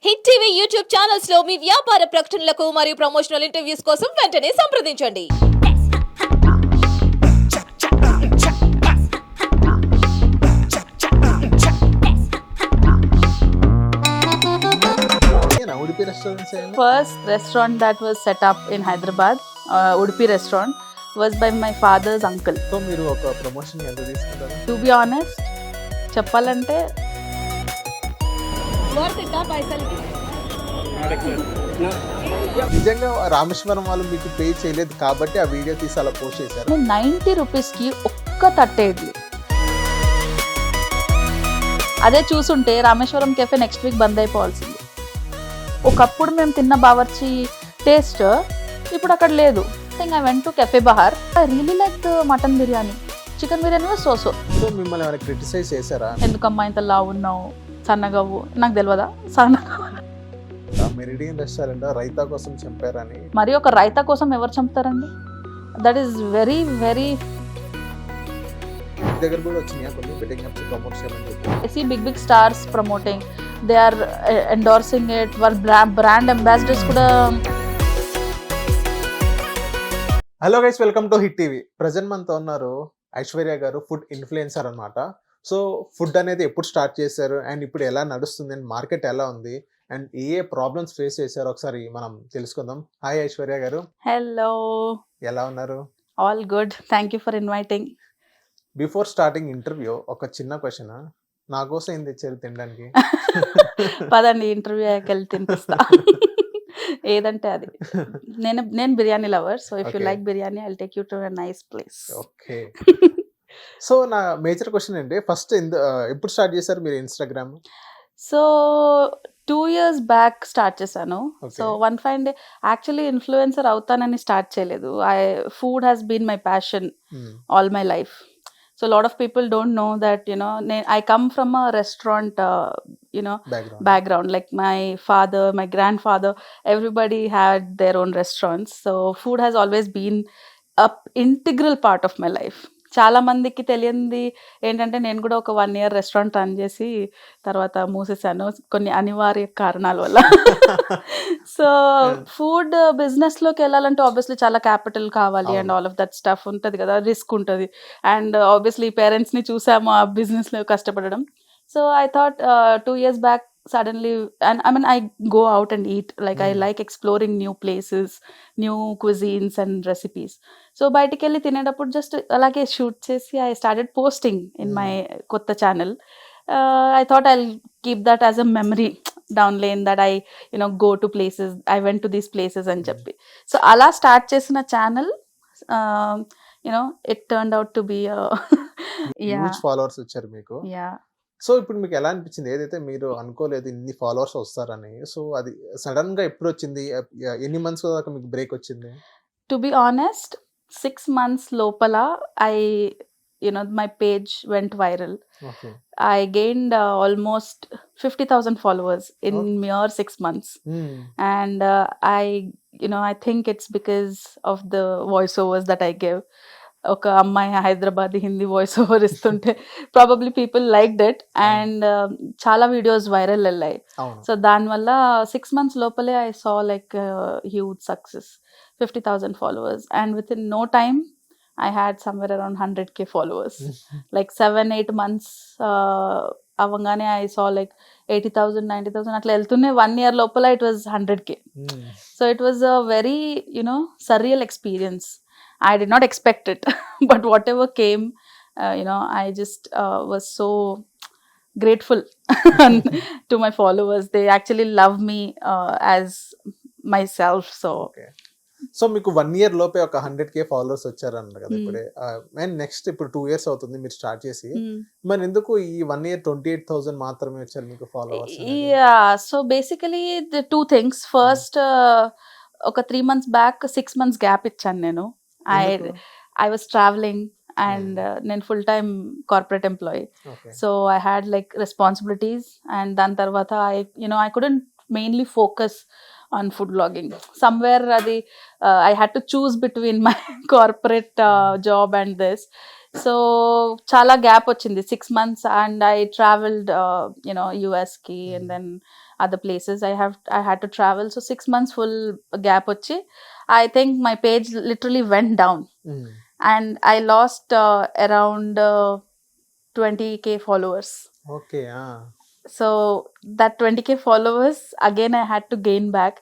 Hit TV YouTube channels లో మీ వ్యాపార ప్రకటనలకు మరియు ప్రమోషనల్ ఇంటర్వ్యూస్ కోసం వెంటనే సంప్రదించండి. Udupi restaurants First restaurant that was set up in Hyderabad, Udupi restaurant, was by my father's uncle. So మీరు ఒక ప్రమోషన్ ఎంత తీసుకుంటారు? To be honest, చెప్పాలంటే నిజంగా రామేశ్వరం వాళ్ళు మీకు పే చేయలేదు కాబట్టి ఆ వీడియో తీసి అలా పోస్ట్ చేశారు. 90 రూపీస్కి ఒక్క తట్టె ఇడ్లీ. అదే చూసుంటే రామేశ్వరం కెఫే నెక్స్ట్ వీక్ బంద్ అయిపోవాల్సింది. ఒకప్పుడు మేము తిన్న బావర్చి టేస్ట్ ఇప్పుడు అక్కడ లేదు. I went to cafe Bahar. I really like the mutton biryani. Chicken biryani was so. So మిమ్మల్ని ఏమైనా క్రిటిసైజ్ చేశారా? ఎందుకమ్మా ఇంత లావు ఉన్నావు, సన్నగావు, నాకు తెలియదా సన్నగా. మెరిడియన్ రెస్టారెంట్ రైతా కోసం చంపారని. మరి ఒక రైతా కోసం ఎవరు చంపుతారండి? That is very very. దగ్గర కూడా వచ్చినాయా కొన్ని బెట్టింగ్ యాప్స్ ప్రమోట్ చేయమని చెప్పి? I see big stars promoting. They are endorsing it. వాళ్ళ brand ambassadors కూడా. Hello guys, welcome to hit TV. Present మనతో ఉన్నారు ఐశ్వర్య గారు, ఫుడ్ ఇన్ఫ్లుయెన్సర్ అన్నమాట. సో ఫుడ్ అనేది ఎప్పుడు స్టార్ట్ చేశారు అండ్ ఇప్పుడు ఎలా నడుస్తుంది అండ్ మార్కెట్ ఎలా ఉంది అండ్ ఏ ప్రాబ్లమ్స్ ఫేస్ చేశారో ఒకసారి మనం తెలుసుకుందాం. హాయ్ ఐశ్వర్య గారు, Hello. ఎలా ఉన్నారు? All good. Thank you for inviting. Before starting interview ఒక చిన్న క్వశ్చన్, నా కోసం ఏం తెచ్చారు తినడానికి? పదండి ఇంటర్వ్యూ అయ్యాక వెళ్ళి తినిపిస్తా. ఏదంటే అది. నేను biryani lover. So if you Okay. Like biryani I take you to a nice place. Okay. So నా మేజర్ క్వశ్చన్ ఏంటి, ఫస్ట్ ఎప్పుడు స్టార్ట్ చేశారు మీరు Instagram? So 2 years back start చేశాను. Okay. So one fine day actually influencer అవుతానని start చేయలేదు. Food has been my passion all my life. So a lot of people don't know that, I come from a restaurant, background. Like my father, my grandfather, everybody had their own restaurants. So food has always been a integral part of my life. చాలా మందికి తెలియంది ఏంటంటే నేను కూడా ఒక 1 year restaurant run చేసి తర్వాత మూసేసాను కొన్ని అనివార్య కారణాల వల్ల. సో ఫుడ్ బిజినెస్లోకి వెళ్ళాలంటే ఆబ్వియస్లీ చాలా క్యాపిటల్ కావాలి and all of that stuff ఉంటుంది కదా, రిస్క్ ఉంటుంది. అండ్ ఆబ్వియస్లీ పేరెంట్స్ని చూసాము ఆ బిజినెస్లో కష్టపడడం. So I thought 2 years back suddenly, and I go out and eat, like I like exploring new places, new cuisines and recipes. So బయటికి వెళ్ళి తినేటప్పుడు జస్ట్ అలాగే షూట్ చేసి I started posting in my కొత్త channel. I thought I'll keep that as a memory down lane that I go to places, I went to these places అని చెప్పి. So అలా start చేసిన channel it turned out to be huge followers వచ్చారు మీకు. yeah. So ఇప్పుడు మీకు ఎలా అనిపించింది, ఏదైతే మీరు అనుకోలేదు ఇన్ని ఫాలోవర్స్ వస్తారని, సో అది సడన్ గా ఎప్పుడు వచ్చింది? ఎన్ని మంత్స్ దాకా మీకు బ్రేక్ వచ్చింది? To be honest, 6 months లోపల my page went viral. Okay. I gained almost 50,000 followers in mere 6 months. And I think it's because of the voiceovers that I give. ఒక అమ్మాయి హైదరాబాద్ హిందీ వాయిస్ ఓవర్ ఇస్తుంటే probably people liked it and చాలా videos viral వెళ్ళాయి. So దానివల్ల 6 months లోపలే I saw like huge success, 50,000 followers. And within no time I had somewhere around 100K followers. Like 7-8 months అవ్వగానే I saw like 80,000 90,000 అట్లా వెళ్తూనే 1 year లోపల it was 100K. So it was a very surreal experience. I did not expect it, but whatever came, I just was so grateful to my followers. They actually love me as myself. So okay. So మీకు 1 year లోపే ఒక 100K followers వచ్చారన్నారు కదా ఇప్పుడే. And next ఇప్పుడు 2 years అవుతుంది మీరు start చేసి. మరి ఎందుకు ఈ 1 year 28,000 మాత్రమే వచ్చారు మీకు followers? yeah, so basically the two things. First, ఒక 3 months back 6 months gap ఇచ్చాను నేను. I was traveling and నేను full time corporate employee. Okay. So I had like responsibilities and దాని తర్వాత I couldn't mainly focus on food blogging. Somewhere I had to choose between my corporate job and this. So చాలా gap వచ్చింది 6 months and I traveled US కి and then other places. I had to travel, so 6 months full gap వచ్చి I think my page literally went down, and I lost around 20k followers. Okay. So that 20k followers again I had to gain back,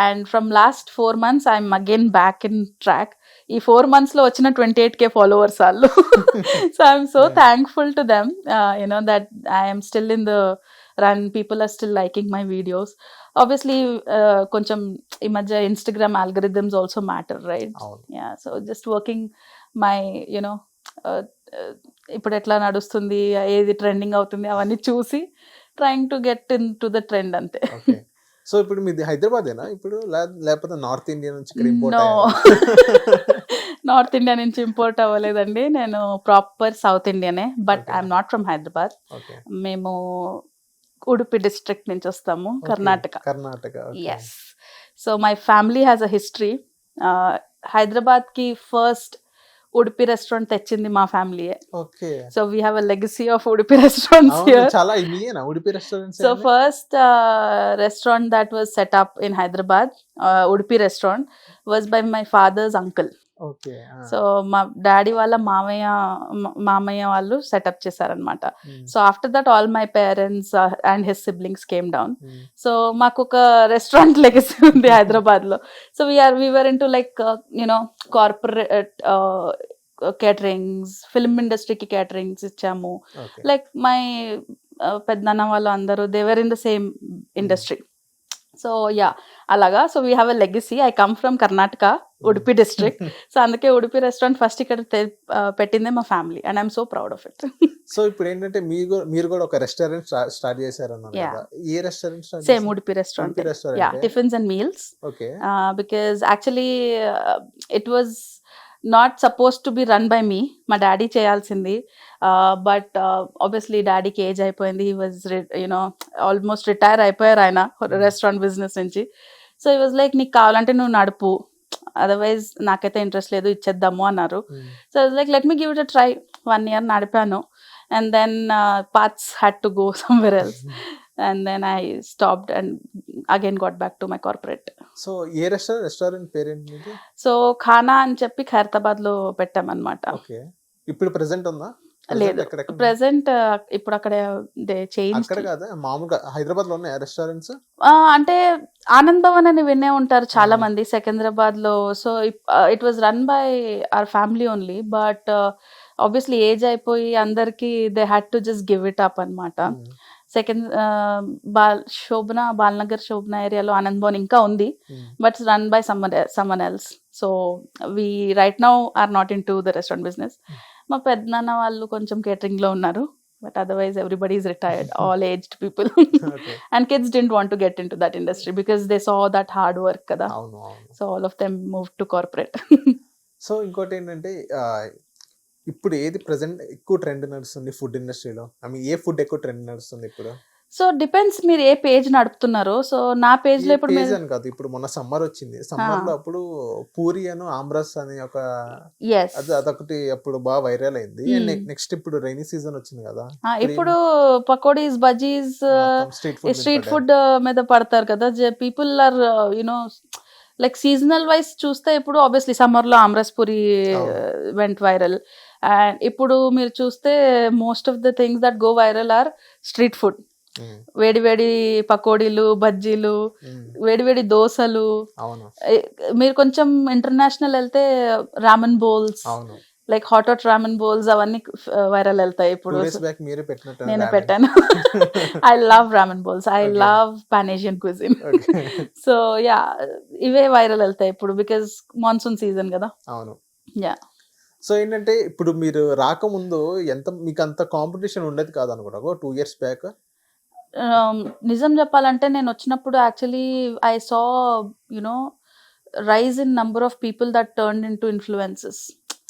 and from last 4 months I'm again back in track. ఈ 4 months లో వచ్చిన 28k followers వాళ్ళు. So I'm so Yeah. thankful to them, that I am still in the run. People are still liking my videos. Obviously కొంచెం ఈ మధ్య Instagram algorithms also matter, right? అవును. Yeah, so just working my ఇప్పుడు ఎట్లా నడుస్తుంది, ఏది trending అవుతుంది అవన్నీ చూసి trying to get into the trend అంతే. ఓకే. సో ఇప్పుడు మీది హైదరాబాదేనా ఇప్పుడు, లేకపోతే నార్త్ ఇండియా నుంచి ఇక్కడ ఇంపోర్ట్ No. అయ్యారా? నార్త్ ఇండియా నుంచి ఇంపోర్ట్ అవ్వలేదండి, నేను ప్రాపర్ సౌత్ ఇండియనే, but Okay. I'm not from Hyderabad. Okay. మేము ఉడుపి డిస్ట్రిక్ట్ నుంచి వస్తాము, Karnataka. Karnataka. Yes. So my family has a history. హైదరాబాద్కి ఫస్ట్ ఉడుపి రెస్టారెంట్ తెచ్చింది మా ఫ్యామిలీయే. Okay. So we have a legacy of Udupi restaurants అవును, హియర్. చాలా ఇమియేనా Udupi restaurants? So first restaurant that was set up in Hyderabad, Udupi restaurant, was by my father's uncle. Okay. So మా daddy వాళ్ళ మామయ్య వాళ్ళు సెటప్ చేశారనమాట. So after that all my parents and his siblings came down. So మాకు ఒక restaurant legacy ఉంది హైదరాబాద్ లో. So we're into like corporate caterings, film ఇండస్ట్రీకి కేటరింగ్స్ ఇచ్చాము. ఓకే. లైక్ మై పెద్దనాన్న వాళ్ళు అందరూ they were in the same industry. So yeah, అలాగా. So we have a legacy. I come from Karnataka, Udupi district. So అందుకే Udupi restaurant first ఇక్కడ పెట్టిందే మా family, and I'm so proud of it. So ఇప్పుడు ఏంటంటే మీరు కూడా ఒక రెస్టారెంట్ స్టార్ట్ చేశారన్నారు Yeah. కదా, ఏ restaurant start same Udupi restaurant. Udupi yeah, restaurant? Tiffins and meals. Okay. Because actually it was not supposed to be run by me. మా daddy చేయాల్సింది, బట్ ఆబ్వియస్లీ డాడీకి ఏజ్ అయిపోయింది. హీ వాజ్ ఆల్మోస్ట్ రిటైర్ అయిపోయారు ఆయన restaurant business నుంచి. So ఈ was like, నీకు కావాలంటే నువ్వు నడుపు, అదర్వైజ్ నాకైతే ఇంట్రెస్ట్ లేదు, ఇచ్చేద్దాము అన్నారు. So like let me give it a try. 1 year నడిపాను, and then parts had to go somewhere else, and then I stopped and again got back to my corporate. So A restaurant పేరేంటి మీది? So ఖానా అని చెప్పి ఖైరతాబాద్ లో పెట్టామన్నమాట. Okay. ఇప్పుడు present ఉందా? లేదు, present ఇప్పుడు అక్కడ చేంజ్. అక్కడ కాదా, మామూలుగా హైదరాబాద్ లో ఉన్నాయా రెస్టారెంట్స్? అంటే ఆనంద్ భవన్ అని వినే ఉంటారు చాలా మంది సికింద్రాబాద్ లో. So it was run by our family only, but obviously age అయిపోయి అందరికి they had to just give it up అనమాట. సెకండ్ బాల్నగర్ శోభన ఏరియాలో ఆనంద్ భవన్ ఇంకా ఉంది, but run by someone else. So we right now are not into the restaurant business. మా పెద్దనాన్న వాళ్ళు కొంచెం కేటరింగ్ లో ఉన్నారు, but otherwise everybody is retired, all aged people. And kids didn't want to get into that industry because they saw that hard work కదా. So all of them move to corporate. So ఇంకోటి ఏంటంటే ఇప్పుడు ఏది present ఎక్కువ trend నడుస్తుంది food ఇండస్ట్రీలో? I mean A food ఎక్కువ trend నడుస్తుంది ఇప్పుడు? సో డిపెండ్స్ మీరు ఏ పేజ్ నడుపుతున్నారో. సో నా పేజ్ లో ఇప్పుడు పేజ్ అని కాదు, ఇప్పుడు మొన్న సమ్మర్ వచ్చింది, సమ్మర్ లో అప్పుడు పూరి అను ఆమ్రస్ అని ఒక అదొకటి అప్పుడు బాగా వైరల్ అయింది. నెక్స్ట్ ఇప్పుడు రైనీ సీజన్ వచ్చింది కదా, ఇప్పుడు పకోడీస్, బజ్జీస్, స్ట్రీట్ ఫుడ్ మీద పడతారు కదా. People are like seasonal wise చూస్తే ఇప్పుడు ఆబ్వియస్లీ సమ్మర్ లో aamras puri went viral, and ఇప్పుడు మీరు చూస్తే most of the things that go viral are street food. వేడి వేడి పకోడీలు, బజ్జీలు, వేడి వేడి దోశలు. మీరు కొంచెం ఇంటర్నేషనల్ వెళ్తే ramen bowls, like hot ramen bowls అవన్నీ వైరల్ వెళ్తాయి ఇప్పుడు. నేను పెట్టాను. I love ramen bowls, I love pan Asian cuisine. So yeah, ఇవే వైరల్ వెళ్తాయి ఇప్పుడు బికాస్ మాన్సూన్ సీజన్ కదా. యా. సో ఏంటంటే ఇప్పుడు మీరు రాకముందు మీకు అంత కాంపిటీషన్ ఉండేది కాదు అనుకుంటా 2 years బ్యాక్. నిజం చెప్పాలంటే నేను వచ్చినప్పుడు actually I saw rise in number of people that turned into influences.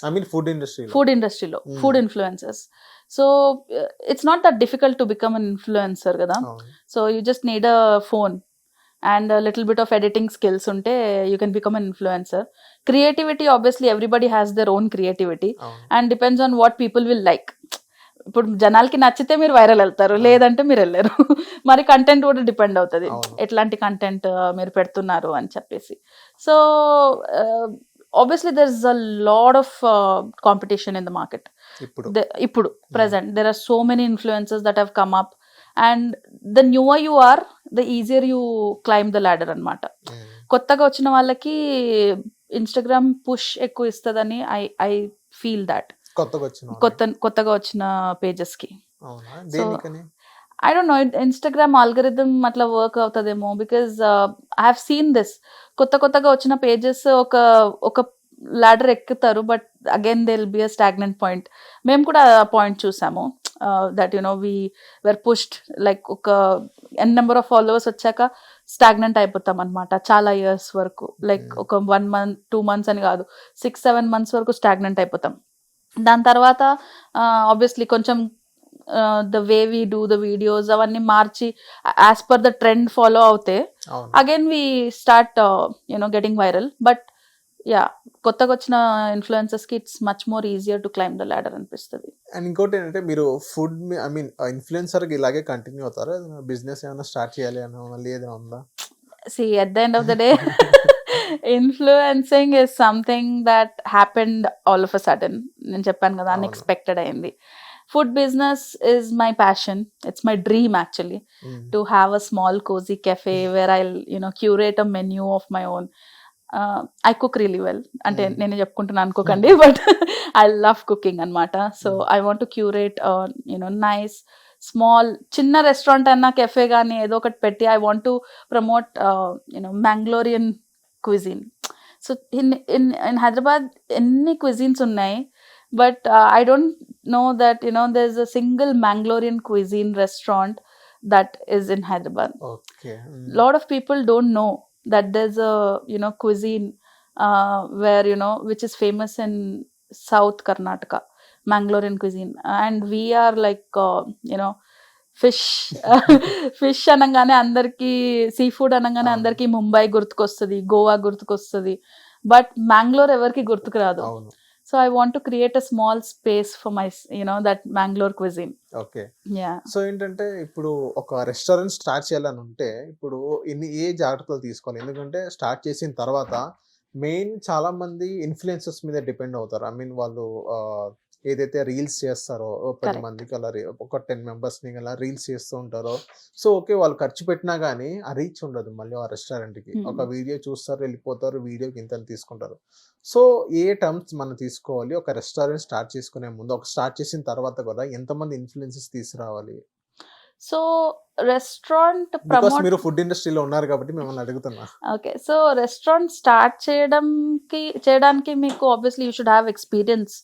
I mean food ఇండస్ట్రీలో food influences. So it's not that difficult to become an influencer కదా. So you just need a phone and a little bit of editing skills unte you can become an influencer. Creativity, obviously everybody has their own creativity and depends on what people will like. ఇప్పుడు జనాలకి నచ్చితే మీరు viral వెళ్తారు, లేదంటే మీరు వెళ్ళారు. మరి content కూడా డిపెండ్ అవుతుంది, అవును. ఎట్లాంటి కంటెంట్ మీరు పెడుతున్నారు అని చెప్పేసి. So obviously there's a lot of competition in the market. ఇప్పుడు present there are so many influencers that have come up, and the newer you are, the easier you climb the ladder అన్నమాట. కొత్తగా వచ్చిన వాళ్ళకి Instagram push ఎక్కువ ఇస్తుందని I feel that, కొత్తగా వచ్చిన pages కి. I don't know, Instagram algorithm అట్లా వర్క్ అవుతుందేమో, because I have seen this. కొత్తగా వచ్చిన పేజెస్ ఒక ladder ఎక్కుతారు, but again they will be a stagnant point. మేము కూడా ఆ పాయింట్ చూసాము, that we were pushed, like ఒక ఎన్ నెంబర్ ఆఫ్ ఫాలోవర్స్ వచ్చాక స్టాగ్నెంట్ అయిపోతాం అనమాట చాలా ఇయర్స్ వరకు. లైక్ ఒక 1 month 2 months అని కాదు, 6-7 months వరకు స్టాగ్నెంట్ అయిపోతాం. దాని తర్వాత ఆబ్వియస్లీ కొంచెం the way we do the videos అవన్నీ మార్చి as per the trend follow అవుతే again we start getting viral. But yeah, కొత్తగా వచ్చిన ఇన్ఫ్లుయెన్సర్స్ కి it's much more easier to climb the ladder అనిపిస్తుంది. అండ్ ఇంకోటి ఏంటంటే, మీరు ఫుడ్ ఐ మీన్ ఇన్ఫ్లుయెన్సర్ ఇలాగే కంటిన్యూ అవుతారా? బిజినెస్ ఏమైనా స్టార్ట్ చేయాలి అని మళ్ళీ ఏదైనా ఉందా? See, at the end of the day, influencing is something that happened all of a sudden. నేను చెప్పాను కదా, unexpected అయింది. Food business is my passion. It's my dream actually, to have a small cozy cafe where I'll curate a menu of my own. I cook really well. అంటే నేను చెప్పుకుంటున్నాను అనుకోకండి, but I love cooking అన్నమాట. So I want to curate nice small చిన్న restaurant అన్నా, cafe కానీ ఏదో ఒకటి పెట్టి I want to promote Mangalorean cuisine. So in Hyderabad ఎన్ని క్విజిన్స్ ఉన్నాయి, but I don't know that there is a single Mangalorian cuisine restaurant that is in Hyderabad. Okay. Lot of people don't know that there's a cuisine where which is famous in South Karnataka, Mangalorean cuisine, and we are like fish అనగానే అందరికి, sea food అనగానే అందరికి ముంబై గుర్తుకొస్తుంది, గోవా గుర్తుకొస్తుంది, but Mangalore ఎవరికి గుర్తుకు రాదు. So I want to create a small space for my that Mangalore cuisine. Okay. So ఏంటంటే, ఇప్పుడు ఒక రెస్టారెంట్ స్టార్ట్ చేయాలని ఉంటే ఇప్పుడు ఏ జాగ్రత్తలు తీసుకోవాలి? ఎందుకంటే స్టార్ట్ చేసిన తర్వాత మెయిన్ చాలా మంది ఇన్ఫ్లుయెన్సర్స్ మీద డిపెండ్ అవుతారు. ఐ మీన్ వాళ్ళు ఏదైతే రీల్స్ చేస్తారో 10 మందికి అలా ఒక 10 మెంబర్స్ని అలా రీల్స్ చేస్తూ ఉంటారో, సో ఓకే, వాళ్ళు ఖర్చు పెట్టినా కానీ ఆ రీచ్ ఉండదు. మళ్ళీ ఆ రెస్టారెంట్కి ఒక వీడియో చూస్తారు, వెళ్ళిపోతారు, వీడియోకి ఇంత తీసుకుంటారు. సో ఏ టర్మ్స్ మనం తీసుకోవాలి ఒక రెస్టారెంట్ స్టార్ట్ చేసుకునే ముందు? ఒక స్టార్ట్ చేసిన తర్వాత కూడా ఎంతమంది ఇన్ఫ్లుయెన్సర్స్ తీసుకురావాలి? సో రెస్టారెంట్ మీరు ఫుడ్ ఇండస్ట్రీలో ఉన్నారు కాబట్టి మిమ్మల్ని అడుగుతున్నా. ఓకే. సో రెస్టారెంట్ స్టార్ట్ చేయడానికి మీకు obviously you should have experience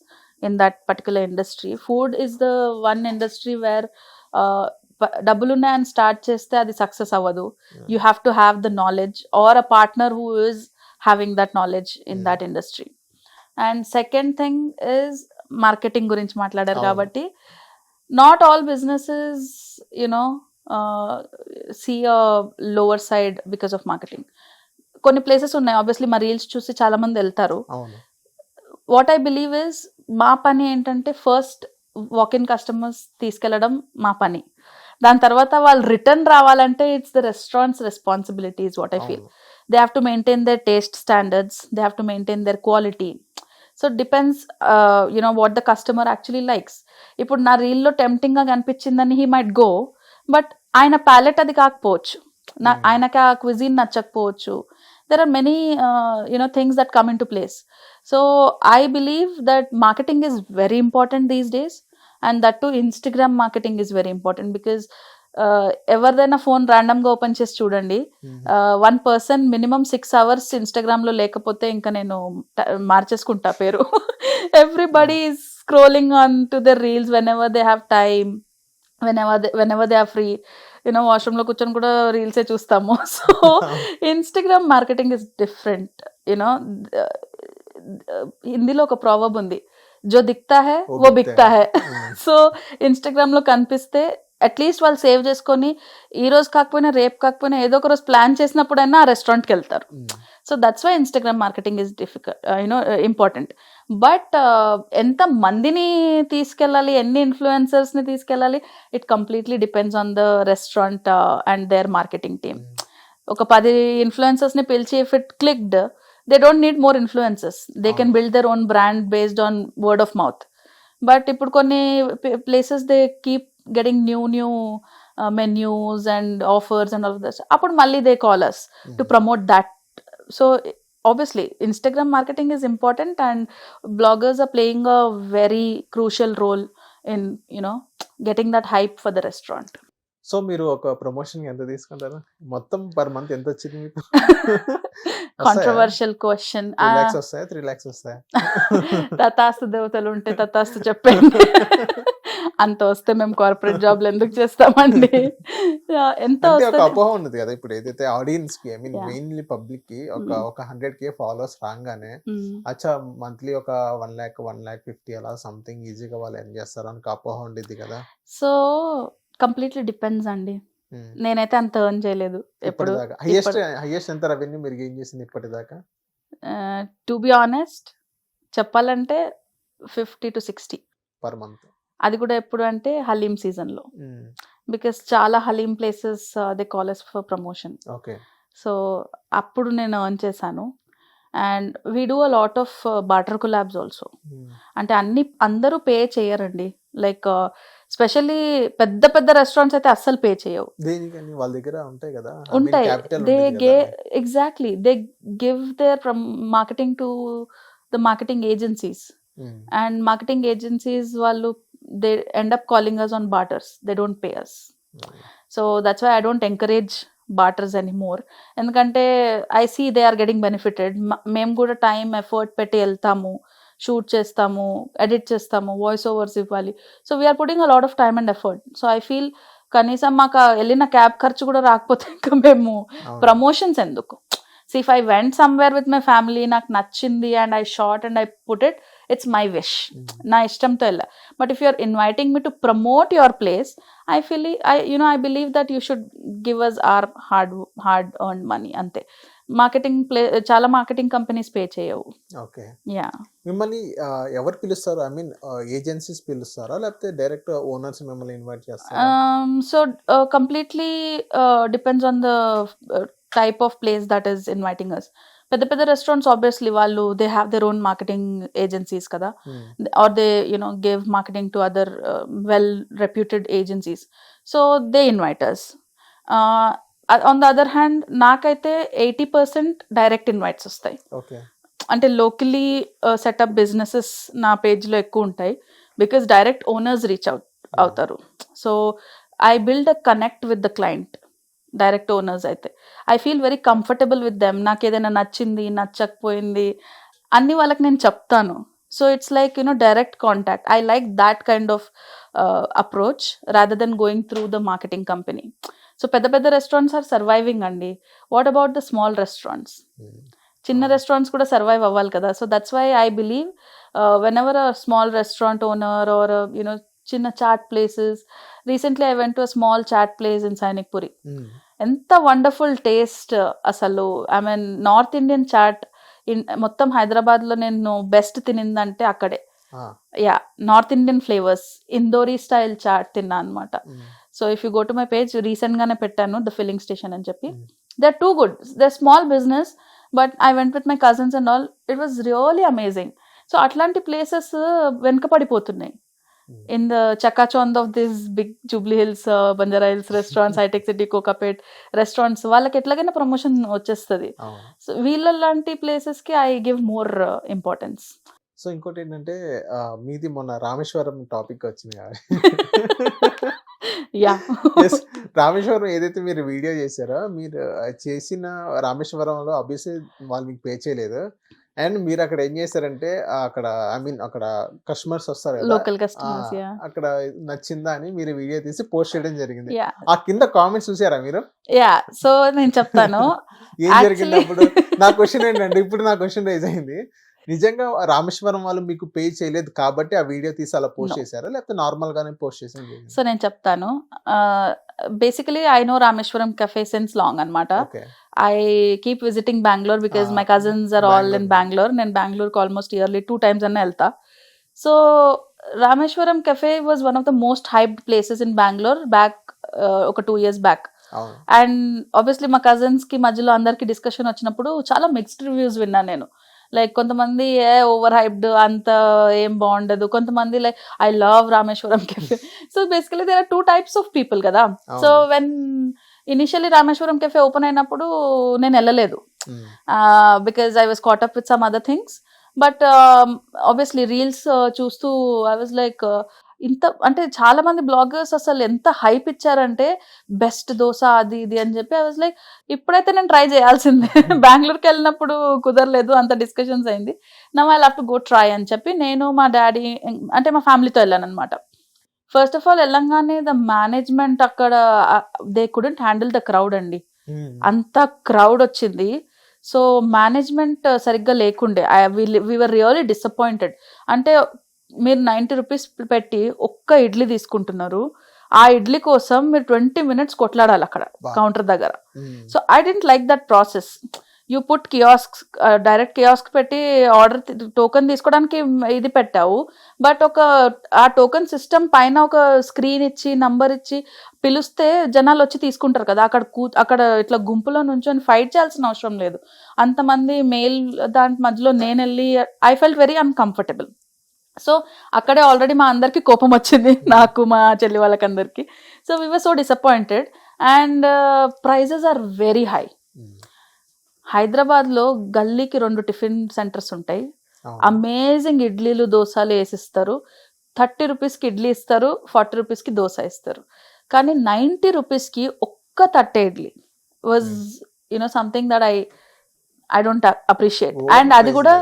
in that particular industry. Food is the one industry where డబ్బులు ఉన్నాయని స్టార్ట్ చేస్తే అది సక్సెస్ అవ్వదు. You have to have the knowledge or a partner who is having that knowledge in that industry. And second thing is marketing గురించి మాట్లాడారు కాబట్టి, not all businesses see a lower side because of marketing. కొన్ని places ఉన్నాయి, obviously మా reels చూసి చాలా మంది వెళ్తారు. వాట్ ఐ బిలీవ్ ఇస్, మా పని ఏంటంటే ఫస్ట్ వాక్-ఇన్ కస్టమర్స్ తీసుకెళ్లడం మా పని. దాని తర్వాత వాళ్ళు రిటర్న్ రావాలంటే it's the restaurants responsibility is what I feel. They have to maintain their taste standards, they have to maintain their quality. So depends what the customer actually likes. ఇప్పుడు నా రీల్లో టెంప్టింగ్గా కనిపించిందని he might go, but ఆయన palette అది కాకపోవచ్చు, ఆయనకి ఆ cuisine నచ్చకపోవచ్చు. There are many things that come into place. So I believe that marketing is very important these days, and that too Instagram marketing is very important, because ఎవరిదైనా phone ర్యాండమ్గా open చేసి చూడండి, 1 person minimum 6 hours ఇన్స్టాగ్రామ్లో లేకపోతే ఇంకా నేను మార్చేసుకుంటా పేరు. Everybody is scrolling on to the reels whenever they have time, whenever they are free. వాష్రూమ్లో కూర్చొని కూడా రీల్సే చూస్తాము. So Instagram marketing is different. హిందీలో ఒక ప్రావర్బ్ ఉంది, జో దిక్తా హై వో బిక్తా హై. సో ఇన్స్టాగ్రామ్లో కనిపిస్తే అట్లీస్ట్ వాళ్ళు సేవ్ చేసుకొని ఈ రోజు కాకపోయినా రేపు కాకపోయినా ఏదో ఒక రోజు ప్లాన్ చేసినప్పుడైనా ఆ రెస్టారెంట్కి వెళ్తారు. So that's why Instagram marketing is difficult important. But ఎంత మందిని తీసుకెళ్ళాలి, ఎన్ని ఇన్ఫ్లుయెన్సర్స్ని తీసుకెళ్ళాలి, it completely depends on the restaurant and their marketing team. ఒక 10 ఇన్ఫ్లుయెన్సర్స్ని పిలిచి if it clicked, they don't need more influencers, they can build their own brand based on word of mouth. But ఇప్పుడు కొన్ని places they keep getting new menus and offers and all of this. Appudu malli they call us to promote that. So obviously Instagram marketing is important and bloggers are playing a very crucial role in getting that hype for the restaurant. So మీరు ఒక promotion ఎంత తీసుకుంటారు? మొత్తం per month ఎంత వచ్చింది మీకు? Controversial question. 2 lakhs వస్తాయా, 3 lakhs వస్తాయా? తతాస్తు దేవతలు ఉంటే తతాస్తు చెప్పండి. అంత వస్తే మేము కార్పొరేట్ జాబ్లు ఎందుకు చేస్తామండి? ఎంత అంటే ఒక వస్తుంది? అపోహ ఉన్నది కదా, ఇప్పుడు ఏదైతే ఆడియన్స్ కి, I mean Yeah. Mainly public కి ఒక 100K ఫాలోవర్స్ రాగానే Mm. అచ్చా మంత్లీ ఒక 1 lakh 1,50,000 అలా సంథింగ్ ఈజీగా వాళ్ళు ఎర్న్ చేస్తారు అని ఒక అపోహ ఉండేది కదా. సో కంప్లీట్లీ డిపెండ్స్ అండి. ఉమ్. నేనైతే అంత ఎర్న్ చేయలేదు ఎప్పుడు. ఇప్పటిదాకా హైయెస్ట్ ఎంత రెవెన్యూ మీరు గెయిన్ చేసింది ఇప్పటిదాకా? టు బి ఆనెస్ట్ చెప్పాలంటే 50 to 60. Per month? అది కూడా ఎప్పుడు అంటే హలీం సీజన్లో, బికాస్ చాలా haleem places they call us for promotion. Okay. So అప్పుడు నేను ఎర్న్ చేశాను. And we do a lot of barter collapse also. అంటే అందరూ పే చేయరండి. లైక్ స్పెషల్లీ పెద్ద పెద్ద రెస్టారెంట్స్ అయితే అస్సలు పే చేయవు. దేనికని వాళ్ళ దగ్గర ఉంటాయి కదా, ఉంటాయి. They exactly they give there from marketing to the marketing agencies, and marketing agencies వాళ్ళు they end up calling us on barters, they don't pay us. So that's why I don't encourage barters anymore, ఎందుకంటే I see they are getting benefited. మేము కూడా time effort పెట్టి వెళ్తాము, shoot చేస్తాము, edit చేస్తాము, voice overs ఇవ్వాలి. So we're putting a lot of time and effort. So I feel కనీసం మాకు వెళ్ళిన క్యాబ్ ఖర్చు కూడా రాకపోతే ఇంకా మేము ప్రమోషన్స్ ఎందుకు? See, if I went somewhere with my family, నాకు నచ్చింది and I shot and I put it, it's my wish. నా ఇష్టంతో వెళ్ళా. But if you're inviting me to promote your place, I believe that you should give us our hard earned money. అంతే. చాలా marketing companies pay చేయవు. Okay. Yeah. మిమ్మల్ని ఎవరు పిలుస్తారు? I mean agencies పిలుస్తారా లేకపోతే డైరెక్ట్ ఓనర్స్ మిమ్మల్ని ఇన్వైట్ చేస్తారా? So completely depends on the type of place that is inviting us. పెద్ద రెస్టారెంట్స్ ఆబ్వియస్లీ వాళ్ళు they have their own marketing agencies కదా, or they give marketing to other well reputed agencies. So they invite us. On the other hand నాకైతే 80% direct invites వస్తాయి. Okay. అంటే locally setup businesses నా పేజ్లో ఎక్కువ ఉంటాయి, because direct owners reach అవుతారు. So I build a connect with the client. Direct owners అయితే I feel very comfortable with them. నాకు ఏదైనా నచ్చింది, నచ్చకపోయింది అన్ని వాళ్ళకి నేను చెప్తాను. So it's like direct contact. I like that kind of approach rather than going through the marketing company. So పెద్ద రెస్టారెంట్స్ ఆర్ సర్వైవింగ్ అండి. What about the small restaurants? చిన్న రెస్టారెంట్స్ కూడా సర్వైవ్ అవ్వాలి కదా. So that's why I believe whenever a small restaurant owner or చిన్న chaat places. Recently I went to a small chaat place in Sainikpuri. ఎంత wonderful taste అసలు. I mean north Indian chaat మొత్తం హైదరాబాద్లో నేను బెస్ట్ తినిందంటే అక్కడే. Yeah, north Indian flavours, Indori style chaat తిన్నా అనమాట. So if you go to my page, రీసెంట్గానే పెట్టాను ద ఫిల్లింగ్ స్టేషన్ అని చెప్పి. They are too good. They small business but I went with my cousins and all. It was really amazing. So అట్లాంటి places వెనుకపడిపోతున్నాయి. In the chakachond of these big Jubilee Hills, Banjara Hills restaurants, High-Tech City, Kokapet restaurants, వాళ్ళకి ఎట్లాగైనా promotion వచ్చేస్తుంది. So వీళ్ళ లాంటి ప్లేసెస్కి I give more importance. So ఇంకోటి ఏంటంటే మీది మొన్న రామేశ్వరం టాపిక్ వచ్చింది కదా. యా. రామేశ్వరం ఏదైతే మీరు వీడియో చేశారో, మీరు చేసిన రామేశ్వరంలో ఆబ్వియస్లీ వాళ్ళు మీకు పే చేయలేదు. అండ్ మీరు అక్కడ ఏం చేశారంటే అక్కడ ఐ మీన్ అక్కడ కస్టమర్స్ వస్తారు కదా, లోకల్ కస్టమర్స్. యా. అక్కడ నచ్చిందా అని మీరు వీడియో తీసి పోస్ట్ చేయడం జరిగింది. యా. ఆ కింద కామెంట్స్ చూసారా మీరు? యా. సో నేను చెప్తాను ఏం జరిగింది అప్పుడు. నా క్వశ్చన్ ఏంటంటే, ఇప్పుడు నా క్వశ్చన్ రైజ్ అయింది. నిజంగా రామేశ్వరం వాళ్ళు మీకు పే చేయలేదు కాబట్టి ఆ వీడియో తీసి అలా పోస్ట్ No. చేశారా? లేకపోతే నార్మల్ గానే పోస్ట్ చేసారు? సో నేను చెప్తాను. Basically I know Rameshwaram cafe since long అనమాట. Okay. I keep visiting Bengaluru because my cousins are all in Bengaluru. నేను బెంగళూరుకి ఆల్మోస్ట్ ఇయర్లీ 2 times అన్న వెళ్తా. So Rameshwaram cafe was one of the most hyped places in Bengaluru back ఒక 2 years back. అవును. And obviously మా cousins కి మధ్యలో అందరికి డిస్కషన్ వచ్చినప్పుడు చాలా మిక్స్డ్ రివ్యూస్ విన్నాను నేను. లైక్ కొంతమంది ఓవర్ హైప్డ్, అంత ఏం బాగుండదు. కొంతమంది like I love Rameshwaram cafe. So basically there are 2 types of people కదా. సో అవును. When initially Rameshwaram cafe open అయినప్పుడు నేను వెళ్ళలేదు um. Because I was caught up with some other things. But obviously reels చూస్తూ ఐ వాజ్ లైక్ ఇంత అంటే చాలా మంది బ్లాగర్స్ అసలు ఎంత హైప్ ఇచ్చారంటే బెస్ట్ దోశ అది ఇది అని చెప్పి ఐ వాజ్ లైక్ ఇప్పుడైతే నేను ట్రై చేయాల్సిందే. బెంగళూరుకి వెళ్ళినప్పుడు కుదరలేదు, అంత డిస్కషన్స్ అయింది. Now I have to go try అని చెప్పి నేను మా డాడీ అంటే మా ఫ్యామిలీతో వెళ్ళాను అనమాట. ఫస్ట్ ఆఫ్ ఆల్ వెళ్ళంగానే ద మేనేజ్మెంట్ అక్కడ they couldn't handle the crowd అండి. ఉమ్. అంత క్రౌడ్ వచ్చింది. సో మేనేజ్మెంట్ సరిగ్గా లేకుండే. We're really disappointed. అంటే మీరు 90 rupees పెట్టి ఒక్క ఇడ్లీ తీసుకుంటున్నారు. ఆ ఇడ్లీ కోసం మీరు 20 minutes కొట్లాడాలి అక్కడ బా. కౌంటర్ దగ్గర. Um. So I didn't like that process. You put kiosk, direct kiosk పెట్టి ఆర్డర్ టోకెన్ తీసుకోవడానికి ఇది పెట్టావు. బట్ ఆ టోకెన్ సిస్టమ్ పైన ఒక స్క్రీన్ ఇచ్చి నంబర్ ఇచ్చి పిలిస్తే జనాలు వచ్చి తీసుకుంటారు కదా. అక్కడ ఇట్లా గుంపులో నుంచొని ఫైట్ చేయాల్సిన అవసరం లేదు. అంతమంది మెయిల్ దాని మధ్యలో నేను వెళ్ళి I felt very uncomfortable. So అక్కడే ఆల్రెడీ మా అందరికి కోపం వచ్చింది, నాకు మా చెల్లి వాళ్ళకందరికి. So we were so disappointed. And prices are very high. Um. హైదరాబాద్లో గల్లీకి 2 టిఫిన్ సెంటర్స్ ఉంటాయి. అవును. అమేజింగ్ ఇడ్లీలు దోశలు వేసిస్తారు. 30 rupeesకి ఇడ్లీ ఇస్తారు, 40 rupeesకి దోశ ఇస్తారు. కానీ 90 rupeesకి ఒక్క తట్టె idli was you know something that I don't appreciate. And అది కూడా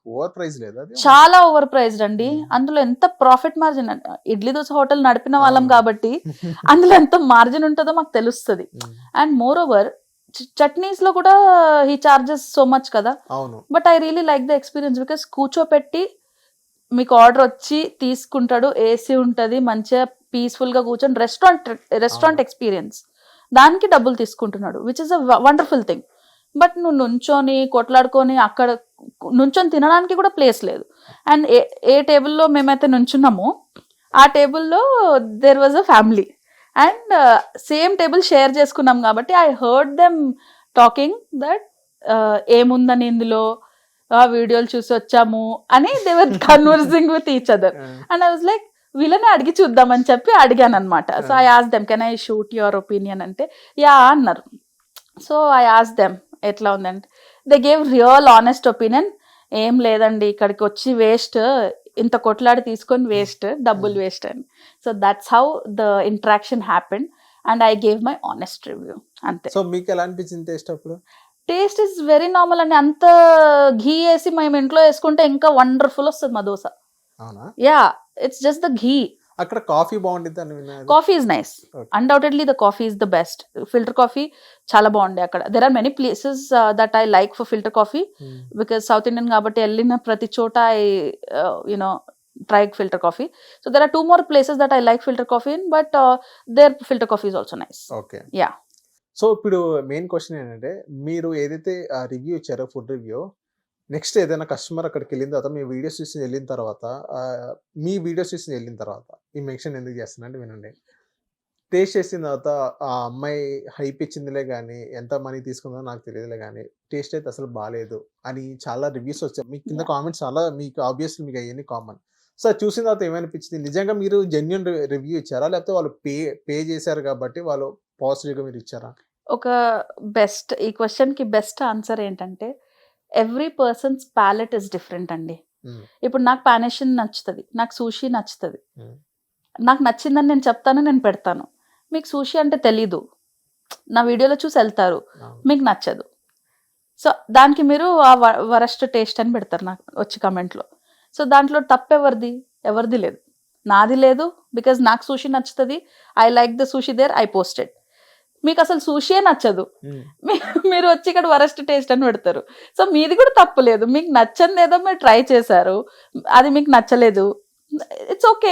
ఓవర్ ప్రైస్ లేదా అది? చాలా ఓవర్ ప్రైస్డ్ అండి. అందులో ఎంత profit margin, idli dosa hotel నడిపిన వాళ్ళం అవును. కాబట్టి అందులో ఎంత మార్జిన్ ఉంటుందో మాకు తెలుస్తుంది. ఉమ్. అండ్ మోర్ ఓవర్ చట్నీస్ లో కూడా హీ చార్జెస్ సో మచ్ కదా. అవును. But I really like the experience because కూర్చోపెట్టి మీకు ఆర్డర్ వచ్చి తీసుకుంటాడు, ఏసీ ఉంటుంది, మంచిగా పీస్ఫుల్ గా కూర్చొని రెస్టారెంట్ ఎక్స్పీరియన్స్. దానికి డబ్బులు తీసుకుంటున్నాడు, which is a wonderful thing. But నువ్వు నుంచొని కొట్లాడుకొని అక్కడ నుంచొని తినడానికి కూడా ప్లేస్ లేదు. అండ్ ఏ టేబుల్లో మేమైతే నుంచున్నామో ఆ టేబుల్లో there was a family and same table share చేసుకున్నాం కాబట్టి I heard them talking that ఏముందని ఇందులో, వీడియోలు చూసి వచ్చాము అని they were conversing with each other. And I was like వీళ్ళనే అడిగి చూద్దామని చెప్పి అడిగాను అనమాట. So I ask them can I shoot your opinion అంటే యా అన్నారు. సో ఐ ఆస్ దెమ్ ఎట్లా ఉందంటే they gave real honest opinion. ఏం లేదండి ఇక్కడికి వచ్చి వేస్ట్, ఇంత కొట్లాడి తీసుకొని వేస్ట్, డబ్బులు వేస్ట్ అని. So that's how the interaction happened and I gave my honest review అంతే. సో మీకు ఎలా అనిపించింది టేస్ట్ అప్పుడు? టేస్ట్ ఇస్ వెరీ నార్మల్ అండి. అంత ఘీ వేసి మేము ఇంట్లో వేసుకుంటే ఇంకా వండర్ఫుల్ వస్తుంది మా దోశ. అవునా? Yeah, it's just the ghee. అక్కడ కాఫీ బాగుంటుంది అని విన్నాను. Coffee is nice. Okay. Undoubtedly the coffee is the best. Filter coffee చాలా బాగుండే అక్కడ. There are many places that I like for filter coffee Hmm. Because south Indian కాబట్టి వెళ్ళిన ప్రతి చోట I you know try filter coffee. So there are 2 more places that I like filter coffee in, but their filter coffee is also nice. Okay. Yeah. So ఇప్పుడు main question ఏంటంటే మీరు ఏదైతే review ఇచ్చారో food review, next ఏదైనా customer అక్కడికి వెళ్ళిన తర్వాత మీ videos చూసి వెళ్ళిన తర్వాత ఈ మెన్షన్ ఎందుకు చేస్తున్నానంటే వినండి. టేస్ట్ చేసిన తర్వాత ఆ అమ్మాయి హైప్ ఇచ్చిందిలే కానీ ఎంత మనీ తీసుకుందో నాకు తెలియదులే కానీ టేస్ట్ అయితే అసలు బాగాలేదు అని చాలా రివ్యూస్ వచ్చాయి. మీకు కింద Yeah. కామెంట్స్ చాలా మీకు ఆబ్వియస్లీ మీకు అవన్నీ కామన్. సో అది చూసిన తర్వాత ఏమనిపించింది? నిజంగా మీరు జెన్యున్ రివ్యూ ఇచ్చారా లేకపోతే వాళ్ళు పే చేశారు కాబట్టి వాళ్ళు పాజిటివ్గా మీరు ఇచ్చారా? ఒక బెస్ట్ ఈ క్వశ్చన్కి బెస్ట్ ఆన్సర్ ఏంటంటే every person's palate is different అండి. Hmm. ఇప్పుడు నాకు పానేషన్ నచ్చుతుంది, నాకు సూషీ నచ్చుతుంది. Hmm. నాకు నచ్చిందని నేను చెప్తాను, నేను పెడతాను. మీకు సూషీ అంటే తెలీదు, నా వీడియోలో చూసి వెళ్తారు, అవును. మీకు నచ్చదు. సో దానికి మీరు ఆ వరస్ట్ టేస్ట్ అని పెడతారు నాకు వచ్చి కమెంట్లో. సో దాంట్లో తప్పు ఎవరిది లేదు, నాది లేదు. బికాజ్ నాకు సూషీ నచ్చుతుంది, I like the sushi there, I posted. మీకు అసలు సూషియే నచ్చదు, మ్మ్. మీరు వచ్చి ఇక్కడ వరస్ట్ టేస్ట్ అని పెడతారు. సో మీది కూడా తప్పులేదు, మీకు నచ్చంది ఏదో మీరు ట్రై చేశారు, అది మీకు నచ్చలేదు, it's okay,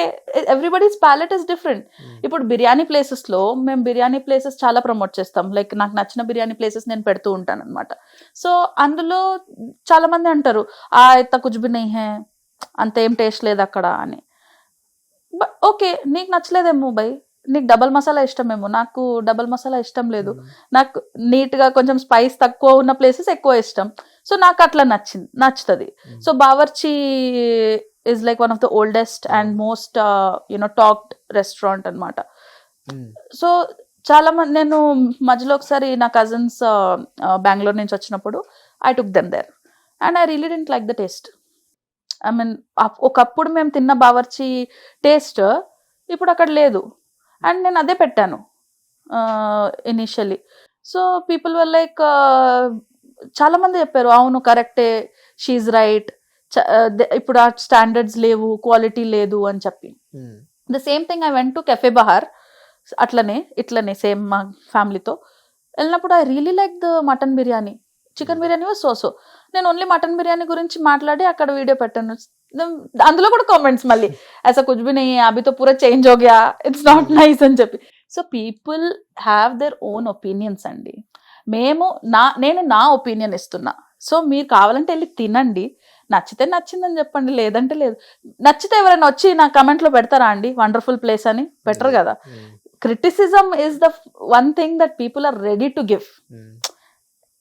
everybody's palate is different. Hmm. ఇప్పుడు బిర్యానీ ప్లేసెస్లో మేము బిర్యానీ ప్లేసెస్ చాలా ప్రమోట్ చేస్తాం, లైక్ నాకు నచ్చిన బిర్యానీ ప్లేసెస్ నేను పెడుతూ ఉంటాను అనమాట. సో అందులో చాలా మంది అంటారు ఆ ఇత్త కుచ్ బి నహీ హై, అంత ఏం టేస్ట్ లేదు అక్కడ అని. బట్ ఓకే, నీకు నచ్చలేదేమో బై, నీకు డబల్ మసాలా ఇష్టమేమో, నాకు డబల్ మసాలా ఇష్టం లేదు, నాకు నీట్గా కొంచెం స్పైస్ తక్కువ ఉన్న ప్లేసెస్ ఎక్కువ ఇష్టం. సో నాకు అట్లా నచ్చుతుంది. So Bawarchi is like one of the oldest and most talked restaurant అన్నమాట. మ్మ్. సో చాలా మంది, నేను మధ్యలో ఒకసారి నా కజిన్స్ బెంగళూరు నుంచి వచ్చినప్పుడు I took them there and I really didn't like the taste. I mean ఒకప్పుడు మేము తిన్న బావర్చి టేస్ట్ ఇప్పుడు అక్కడ లేదు, అండ్ నేను అదే పెట్టాను initially. So people were like, చాలా మంది చెప్పారు అవును కరెక్టే, షీఈ్ రైట్, ఇప్పుడు ఆ స్టాండర్డ్స్ లేవు, క్వాలిటీ లేదు అని చెప్పి. మ్మ్. The same thing I went to cafe Bahar, ఇట్లనే సేమ్ మా ఫ్యామిలీతో వెళ్ళినప్పుడు I really like the mutton biryani. Chicken biryani was so. నేను ఓన్లీ మటన్ బిర్యానీ గురించి మాట్లాడి అక్కడ వీడియో పెట్టాను. అందులో కూడా కామెంట్స్ మళ్ళీ ऐसा कुछ भी नहीं है, अभी तो पूरा చేంజ్ हो गया, ఇట్స్ నాట్ నైస్ అని చెప్పి. So people have their own opinions అండి. నేను నా ఒపీనియన్ ఇస్తున్నా. సో మీరు కావాలంటే వెళ్ళి తినండి, నచ్చితే నచ్చిందని చెప్పండి, లేదంటే లేదు. నచ్చితే ఎవరైనా వచ్చి నా కమెంట్లో పెడతారా అండి వండర్ఫుల్ ప్లేస్ అని? బెటర్ కదా. Hmm. Criticism is the one thing that people are ready to give. Hmm.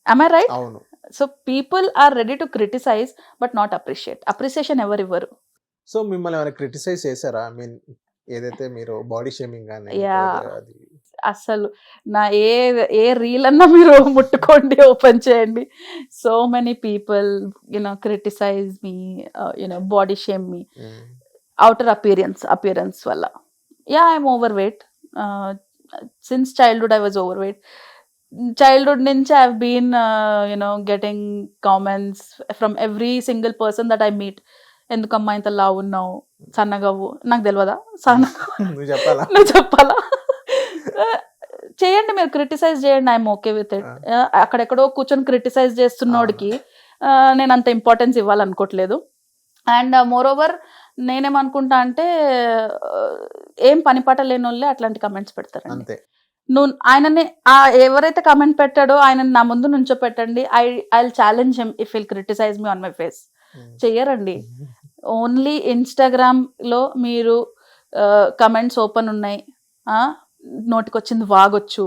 am I right? అవును. So people are ready to criticize but not appreciate. Appreciation ఎవరు ఇవ్వరు. సో మిమ్మల్ని ఏమైనా క్రిటిసైజ్ చేశారా? I mean ఏదైతే మీరు body shaming కానీ Yeah. అది అసలు నా ఏ రీల్ అన్నా మీరు ముట్టుకోండి, ఓపెన్ చేయండి, సో మెనీ పీపుల్ క్రిటిసైజ్ మీ, బాడీ షేమ్ మీ, మ్మ్. outer appearance వల్ల. Yeah, I'm overweight. Since childhood I was overweight. Childhood నుంచి I've been getting comments from every single person that I meet. ఎందుకమ్మా ఇంత లావు ఉన్నావు, సన్నగావు, నాకు తెలియదా సన్నగా నువ్వు చెప్పాలా? నువ్వు చెప్పాలా? చేయండి, మీరు క్రిటిసైజ్ చేయండి, ఐఎమ్ ఓకే విత్ ఇట్. అక్కడెక్కడో కూర్చొని క్రిటిసైజ్ చేస్తున్నోడికి నేను అంత ఇంపార్టెన్స్ ఇవ్వాలనుకోవట్లేదు. అండ్ మోర్ ఓవర్ నేనేమనుకుంటా అంటే ఏం పని పాట లేని వాళ్ళే అట్లాంటి కమెంట్స్ పెడతారండి. అంతే. నువ్వు ఆయనని ఎవరైతే కమెంట్ పెట్టాడో ఆయనని నా ముందు నుంచో పెట్టండి, I challenge him if will criticize me on my face. చెయ్యరండి. ఓన్లీ ఇన్స్టాగ్రామ్లో మీరు కమెంట్స్ ఓపెన్ ఉన్నాయి, నోటికొచ్చింది వాగొచ్చు,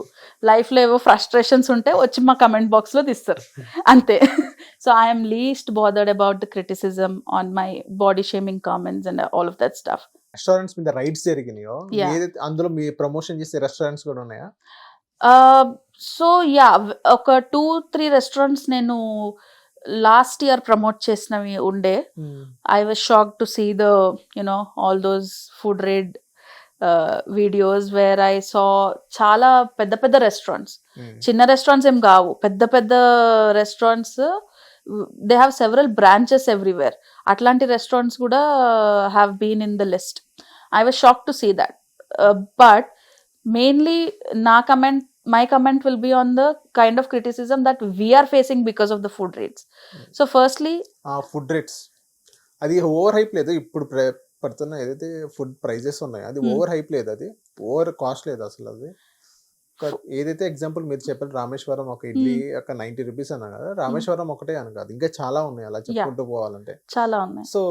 లైఫ్లో ఏవో ఫ్రస్ట్రేషన్స్ ఉంటే వచ్చి మా కమెంట్ బాక్స్లో తీస్తారు అంతే. So I'm least bothered about the criticism on my body shaming comments and all of that stuff. Restaurants మీద రైడ్స్ జరిగినాయో, Yeah. ఏదైతే అందులో మీ ప్రమోషన్ చేసే రెస్టారెంట్స్ కూడా ఉన్నాయా? సో యా, ఒక 2-3 రెస్టారెంట్స్ నేను లాస్ట్ ఇయర్ ప్రమోట్ చేసినవి ఉండే. I was shocked to see all those food raid videos where I saw చాలా పెద్ద రెస్టారెంట్స్, చిన్న రెస్టారెంట్స్ ఏం కావు, పెద్ద restaurants, they have several branches everywhere. అట్లాంటి రెస్టారెంట్స్ కూడా have been in the list. I was shock to see that. But mainly my comment will be on the kind of criticism that we are facing because of the food rates. So firstly, food rates అది over hype లేదు. ఇప్పుడు పడుతున్న ఏదైతే food prices ఉన్నాయో అది over hype లేదు, అది over cost లేదు అసలు. అది ఏదైతే ఎగ్జాంపుల్ మీరు చెప్పారు, రామేశ్వరం ఒక ఇడ్లీ ఒక 90 రూపీస్ అన్నా కదా, రామేశ్వరం ఒకటే అని కాదు, ఇంకా చాలా ఉన్నాయి అలా చెప్పుకుంటూ పోవాలంటే. చాలా ఉన్నాయి. సో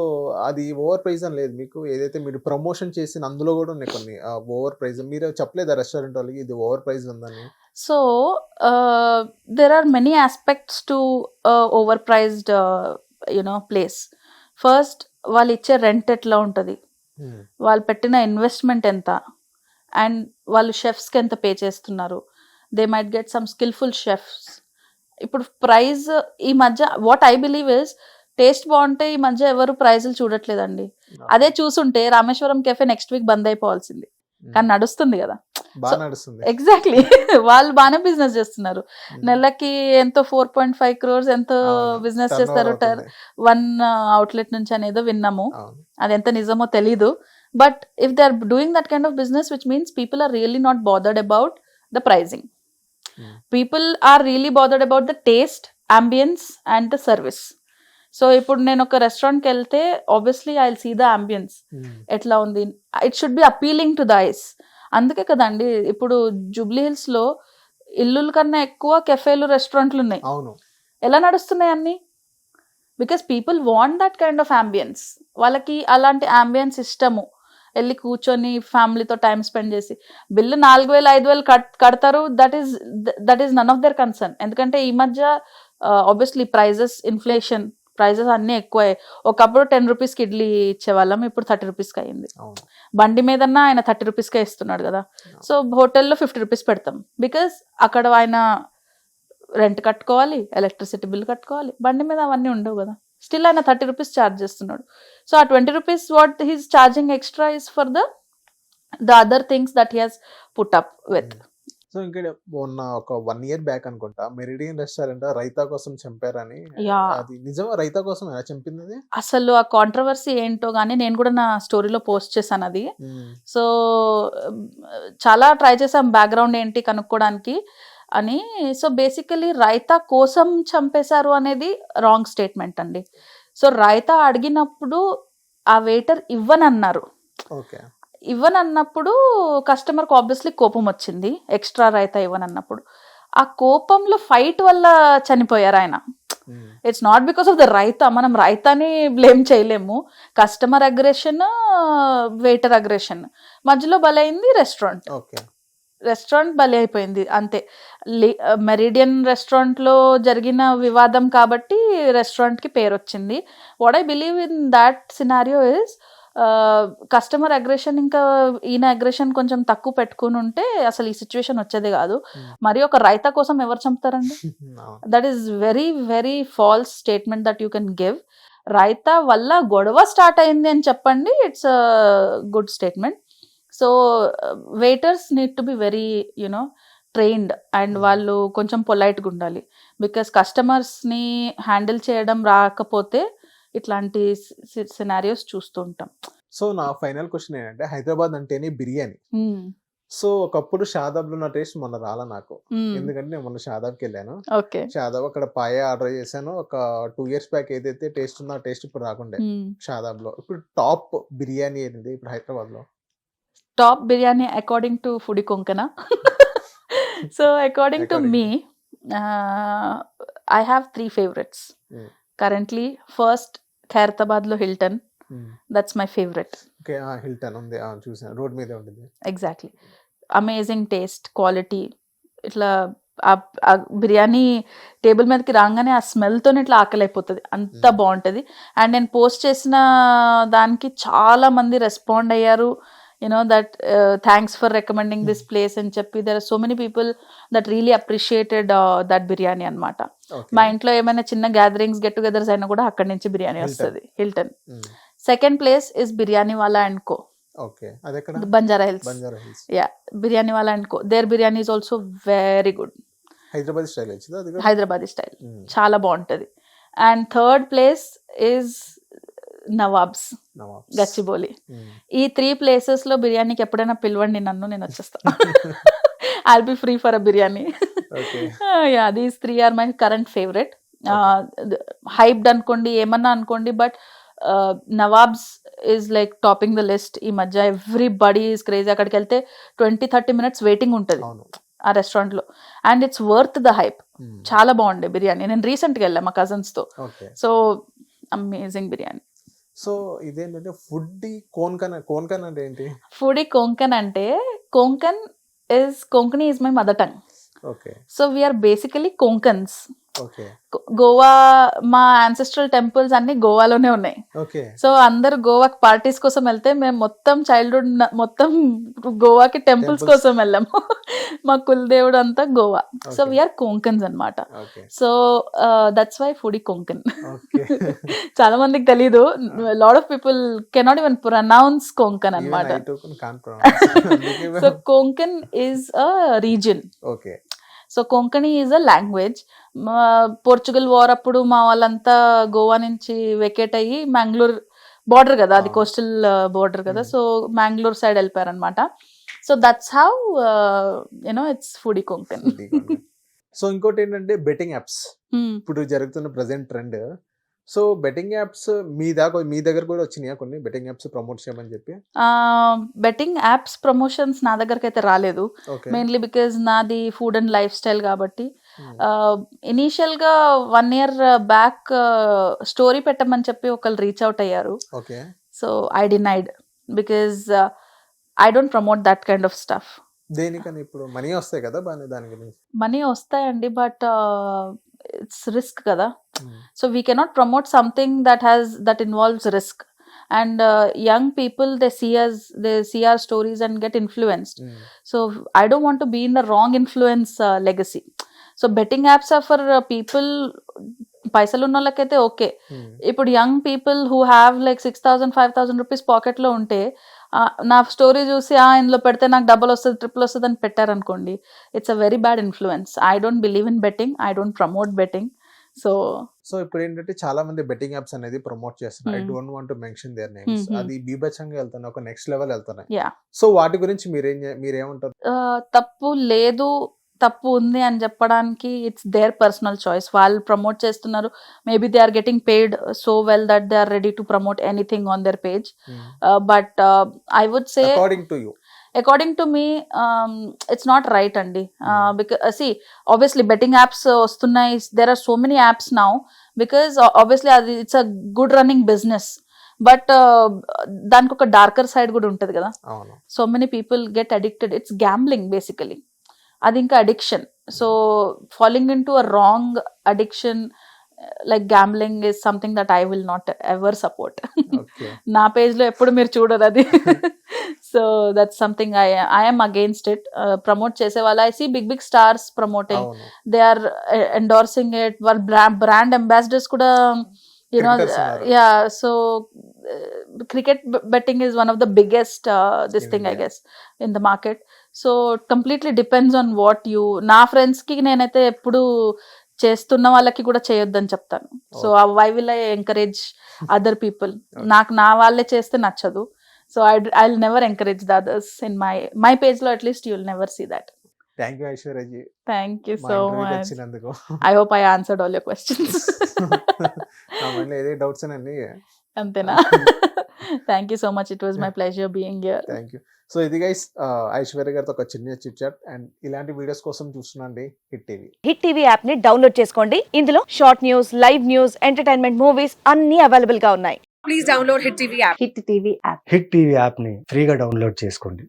అది ఓవర్ ప్రైజ్ అని లేదు మీకు. ఏదైతే మీరు ప్రమోషన్ చేసిన అందులో కూడా ఉన్నాయి కొన్ని ఓవర్ ప్రైజ్. మీరు చెప్పలేదా రెస్టారెంట్ వాళ్ళకి ఇది ఓవర్ ప్రైజ్ ఉందని? So there are many aspects to overpriced place. First వాళ్ళు ఇచ్చే రెంట్ ఎట్లా ఉంటుంది, వాళ్ళు పెట్టిన ఇన్వెస్ట్మెంట్ ఎంత, అండ్ వాళ్ళు షెఫ్స్కి ఎంత పే చేస్తున్నారు. They might get some skilful chefs. ఇప్పుడు ప్రైజ్ ఈ మధ్య what I believe is, taste బాగుంటే ఈ మధ్య ఎవరు ప్రైజులు చూడట్లేదండి. అదే చూసుంటే రామేశ్వరం కెఫే నెక్స్ట్ వీక్ బంద్ అయిపోవాల్సింది, కానీ నడుస్తుంది కదా. బాగా నడుస్తుంది. ఎగ్జాక్ట్లీ, వాళ్ళు బాగానే బిజినెస్ చేస్తున్నారు. నెలకి ఎంతో 4.5 crores ఎంతో బిజినెస్ చేస్తారు 1 అవుట్లెట్ నుంచి అనేదో విన్నాము. అది ఎంత నిజమో తెలీదు. But if they are doing that kind of business, which means people are really not bothered about the pricing. People are really bothered about the taste, ambience and the service. So ఇప్పుడు నేను ఒక రెస్టారెంట్కి వెళ్తే obviously I will see the ambience ఎట్లా ఉంది, it should be appealing to the eyes. అందుకే కదండి ఇప్పుడు జూబ్లీ హిల్స్ లో ఇల్లుల కన్నా ఎక్కువ కెఫేలు, రెస్టారెంట్లు ఉన్నాయి. అవును, ఎలా నడుస్తున్నాయి అన్ని? Because people want that kind of ambience. వాళ్ళకి అలాంటి అంబియన్స్ ఇష్టము. వెళ్ళి కూర్చొని ఫ్యామిలీతో టైం స్పెండ్ చేసి బిల్లు 4,000 5,000 కడతారు. That is none of their concern. ఎందుకంటే ఈ మధ్య ఆబ్వియస్లీ ఇన్ఫ్లేషన్ ప్రైజెస్ అన్నీ ఎక్కువ. ఒకప్పుడు 10 రూపీస్కి ఇడ్లీ ఇచ్చేవాళ్ళం, ఇప్పుడు 30 రూపీస్కి అయింది. అవును. బండి మీదన్నా ఆయన 30 రూపీస్కే ఇస్తున్నాడు కదా. సో హోటల్లో 50 రూపీస్ పెడతాం, బికాస్ అక్కడ ఆయన రెంట్ కట్టుకోవాలి, ఎలక్ట్రిసిటీ బిల్ కట్టుకోవాలి. బండి మీద అవన్నీ ఉండవు కదా. స్టిల్ ఆయన 30 రూపీస్ ఛార్జ్ చేస్తున్నాడు. సో ఆ 20 rupees what he's charging extra is for the other things that he has put up with. So ఇంకా మొన్న ఒక 1 year బ్యాక్ అనుకుంటా మెరిడియన్ రెస్టారెంట్ రైతా కోసం చంపారని. Yeah. అది నిజమా? రైతా కోసం ఎలా చంపింది అది? అసలు ఆ కాంట్రవర్సీ ఏంటో కానీ నేను కూడా నా స్టోరీలో పోస్ట్ చేశాను అది. సో చాలా ట్రై చేసాం బ్యాక్గ్రౌండ్ ఏంటి కనుక్కోవడానికి అని. సో బేసికలీ రైతా కోసం చంపేశారు అనేది రాంగ్ స్టేట్మెంట్ అండి. సో రైతా అడిగినప్పుడు ఆ వెయిటర్ ఇవ్వనన్నారు. ఓకే. ఇవ్వనన్నప్పుడు కస్టమర్కి ఆబ్వియస్లీ కోపం వచ్చింది, ఎక్స్ట్రా రైతా ఇవ్వనన్నప్పుడు. ఆ కోపంలో ఫైట్ వల్ల చనిపోయారు ఆయన. It's not because of the raita. మనం రైతాని బ్లేమ్ చేయలేము. కస్టమర్ అగ్రెషన్, వెయిటర్ అగ్రెషన్ మధ్యలో బలైంది రెస్టారెంట్. ఓకే. రెస్టారెంట్ బలి అయిపోయింది అంతే. మెరిడియన్ రెస్టారెంట్లో జరిగిన వివాదం కాబట్టి రెస్టారెంట్కి పేరు వచ్చింది. What I believe in that scenario is customer aggression, ఇంకా ఈయన అగ్రెషన్ కొంచెం తక్కువ పెట్టుకుని ఉంటే అసలు ఈ సిచ్యువేషన్ వచ్చేది కాదు. మరి ఒక రైతా కోసం ఎవరు చంపుతారండి? That is very very false statement that you can give. Raita వల్ల గొడవ స్టార్ట్ అయింది అని చెప్పండి, it's good statement. So waiters need to be very trained and వాళ్ళు కొంచెం పొలైట్గా ఉండాలి. బికాస్ కస్టమర్స్ని హ్యాండిల్ చేయడం రాకపోతే ఇట్లాంటి సినారియోస్ చూస్తూ ఉంటాం. సో నా ఫైనల్ క్వశ్చన్ ఏంటంటే, హైదరాబాద్ అంటేనే బిర్యానీ. సో ఒకప్పుడు షాదాబ్లో ఉన్న టేస్ట్ మొన్న రాలా నాకు. ఎందుకంటే నేను మొన్న షాదాబ్కి వెళ్ళాను. ఓకే. షాదాబ్ అక్కడ పాయ ఆర్డర్ చేశాను. ఒక 2 years బ్యాక్ ఏదైతే టేస్ట్ ఉందో ఆ టేస్ట్ ఇప్పుడు రాకుండే షాదాబ్లో. ఇప్పుడు టాప్ బిర్యానీ ఏంటి ఇప్పుడు హైదరాబాద్ లో? Top biryani according to foodie Konkana. So according to me I have 3 favorites currently. First Khairatabad లో Hilton, that's my favourite. Okay. Hilton ఉంది, చూసాను, రోడ్ మీదే ఉంటుంది. ఎగ్జాక్ట్లీ. Amazing taste, quality. ఇట్లా ఆ బిర్యానీ టేబుల్ మీదకి రాగానే ఆ స్మెల్తో ఇట్లా ఆకలి అయిపోతుంది, అంత బాగుంటుంది. అండ్ నేను పోస్ట్ చేసిన దానికి చాలా మంది రెస్పాండ్ అయ్యారు. that thanks for recommending this place అని చెప్పి. there are so many people that really appreciated that biryani అన్నమాట. మా ఇంట్లో ఏమైనా చిన్న గ్యాదరింగ్స్, గెట్ టుగెదర్స్ అయినా కూడా అక్కడి నుంచి బిర్యానీ వస్తుంది, Hilton. Second place is biryani wala and co. Okay. అదెక్కడ? Banjara Hills. Yeah, biryani wala and co. There biryani is also very good. Hyderabad style వచ్చింది. హైదరాబాదీ స్టైల్ చాలా బాగుంటుంది. And third place is Nawabs, Gachibowli. ఈ 3 places లో బిర్యానీకి ఎప్పుడైనా పిలవండి నన్ను, నేను వచ్చేస్తాను. I'll be free for a biryani. Yeah, these 3 are my current favorite. Hyped అనుకోండి, ఏమన్నా అనుకోండి, but nawabs is like topping the list ఈ మధ్య. Everybody is crazy. అక్కడికి వెళ్తే 20-30 minutes వెయిటింగ్ ఉంటుంది ఆ రెస్టారెంట్ లో. And it's worth the hype. చాలా బాగుండే బిర్యానీ. నేను రీసెంట్గా వెళ్ళాను మా కజిన్స్ తో. So amazing biryani. సో ఇదేంటంటే ఫుడ్డీ కోన్కన్ అంటే ఏంటి? ఫుడీ కొంకన్ అంటే, Konkani is my mother tongue. Okay. So we're basically Konkans. Okay. Goa, మా యాన్సెస్ట్రల్ టెంపుల్స్ అన్ని గోవాలోనే ఉన్నాయి. ఓకే. సో అందరు గోవాకి పార్టీస్ కోసం వెళ్తే మేము మొత్తం చైల్డ్హుడ్ మొత్తం గోవాకి టెంపుల్స్ కోసం వెళ్ళాము. మా కులదేవుడు అంతా గోవా. సో వీఆర్ కొంకన్స్ అన్నమాట. So that's why foodie Konkan. చాలా మందికి తెలీదు. Lot of people cannot even pronounce Konkan అన్నమాట. So Konkan is a region. Okay. So Konkani is a language. Portugal war అప్పుడు మా వాళ్ళంతా గోవా నుంచి వెకేట్ అయ్యి మ్యాంగ్లూర్ బార్డర్ కదా, అది కోస్టల్ బార్డర్ కదా, సో మ్యాంగ్లూర్ సైడ్ వెళ్ళిపోయారు అనమాట. So that's how it's foodie Konkan. So ఇంకోటి ఏంటంటే బెట్టింగ్ యాప్స్ Hmm. ఇప్పుడు జరుగుతున్న present trend. So betting apps మీ దగ్గర కూడా వచ్చినాయా కొన్ని బెట్టింగ్ యాప్స్ ప్రమోట్ చేయమని చెప్పి? బెట్టింగ్ యాప్స్ ప్రమోషన్స్ నా దగ్గరికి అయితే రాలేదు, ఓకే. మెయిన్లీ బికాజ్ నాది ఫుడ్ అండ్ లైఫ్ స్టైల్ కాబట్టి. ఇనీషియల్గా 1 year బ్యాక్ స్టోరీ పెట్టమని చెప్పి ఒకళ్ళు రీచ్ అవుట్ అయ్యారు. Okay. So I denied because I don't promote that kind of stuff. దేనికని ఇప్పుడు మనీ వస్తాయి కదా బాగా దాని గురించి. మనీ వస్తాయండి, బట్ ఇట్స్ రిస్క్ కదా. So we cannot promote something that involves risk. And young people, they see our stories and get influenced. So I don't want to be in the wrong influence legacy. So betting apps are for people పైసలు ఉన్న వాళ్ళకైతే okay. ఇప్పుడు young people who have like 6,000 5,000 rupees పాకెట్లో ఉంటే నా story చూసి ఇందులో పెడితే నాకు డబుల్ వస్తుంది ట్రిపుల్ వస్తుంది అని పెట్టారనుకోండి, it's a very bad influence. I don't believe in betting, I don't promote betting. So ఇప్పుడు ఏంటంటే చాలా మంది బెట్టింగ్ యాప్స్ అనేది ప్రమోట్ చేస్తున్నారు. I don't want to mention their names. అది బీభత్సంగా వెళ్తున్నాయి, ఒక నెక్స్ట్ లెవెల్ వెళ్తున్నాయి. యా, సో వాటి గురించి మీరేమంటారు? తప్పు లేదు, తప్పు ఉంది అని చెప్పడానికి ఇట్స్ దేర్ పర్సనల్ చాయిస్. వాళ్ళు ప్రమోట్ చేస్తున్నారు, maybe they are getting paid so well that they are ready to promote anything on their page. But I would say according to me, it's not right andi. Because see, obviously betting apps vastunnai, there are so many apps now because obviously it's a good running business, but daniki oka darker side kuda untadi kada. So many people get addicted. It's gambling basically, adi inka addiction. So falling into a wrong addiction like gambling is something that I will not ever support. Okay. నా page లో ఎప్పుడు మీరు చూడరు అది. So that's something I am against it. Promote చేసే వాళ్ళు, I see big stars promoting, they are endorsing it. వాళ్ళ brand ambassadors కూడా, you know, yeah. So cricket betting is one of the biggest this thing, I guess, in the market. So completely depends on what you. నా friends కి నేనైతే ఎప్పుడు చేస్తున్న వాళ్ళకి కూడా చేయొద్దని చెప్తాను. So why will I encourage other people? నాకు నా వాళ్ళే చేస్తే నచ్చదు. So I will never encourage the others in my page లో. At least you will never see that. Thank you Aishwaryaji. Thank you so much. వచ్చినందుకు I hope I answered all your questions. ఏదే doubts అండి అంతేనా? Thank you so much. It was my pleasure being here. Thank you. So ఇది guys Aishwarya గారితో ఒక చిన్న chit chat. And ఇలాంటి videos కోసం చూస్తున్నాండి Hit TV. Hit TV app ని డౌన్లోడ్ చేసుకోండి. ఇందులో short news, live news, entertainment movies అన్ని అవైలబుల్ గా ఉన్నాయి. Please download Hit TV app. Hit TV యాప్ని ఫ్రీగా డౌన్లోడ్ చేసుకోండి.